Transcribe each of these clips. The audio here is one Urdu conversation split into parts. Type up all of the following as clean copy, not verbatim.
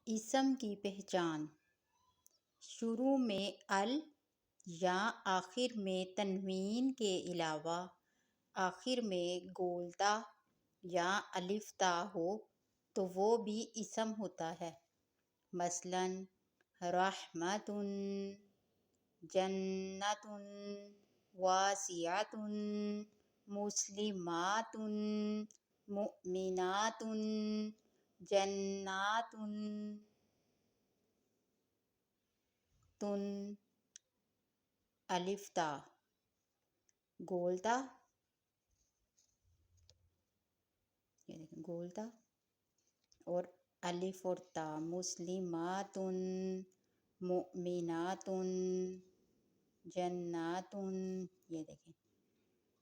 اسم کی پہچان: شروع میں ال یا آخر میں تنوین کے علاوہ آخر میں گولتا یا الف تا ہو تو وہ بھی اسم ہوتا ہے۔ مثلاً رحمۃ، جنۃ، واسعۃ، مسلمات، مؤمنات، جنات، الف تا، گولتا، گولتا اور الف اور تا، مسلمات، مؤمنات، جنات، یہ دیکھیں۔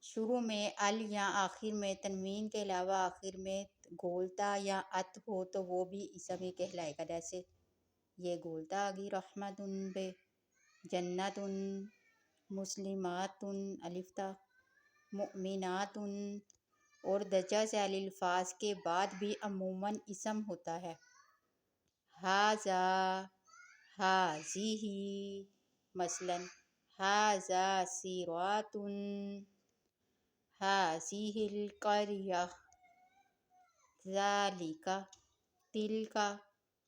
شروع میں ال یا آخر میں تنوین کے علاوہ آخر میں گولتا یا ات ہو تو وہ بھی اسم ہی کہلائے گا۔ جیسے یہ گولتا آ گئی رحمت پہ، جنت، مسلمات، الف تا، مؤمنات، اور درجہ ذیل الفاظ کے بعد بھی عموماً اسم ہوتا ہے۔ ھذا، ھذہ، مثلاً ھذا صراط، ھذہ القریہ، ذالک، تلک،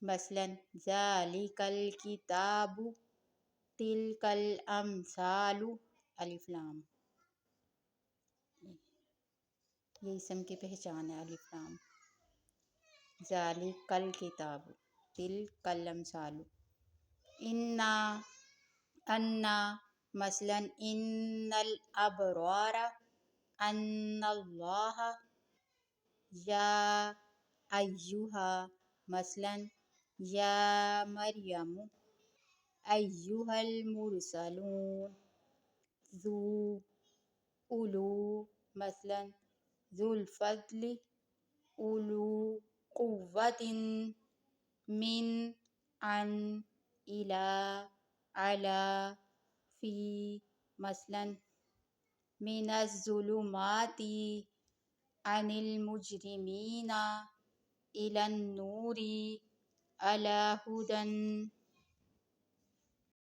مثلاً ذالک الکتاب، تلک الامثال، الف لام۔ یہ اسم کی پہچان ہے، الف لام۔ ذالک الکتاب، تلک الامثال۔ انا، انا، مثلاً ان الابرار، ان اللہ، یا ایہا، مثلاً یا مریم، ایہا المرسلون۔ ذو، اولو، مثلاً ذو الفضل، اولو قوة، من، عن، الی، علی، فی، مثلاً من الظلمات، عن المجرمین، الی النور، علی ھدی،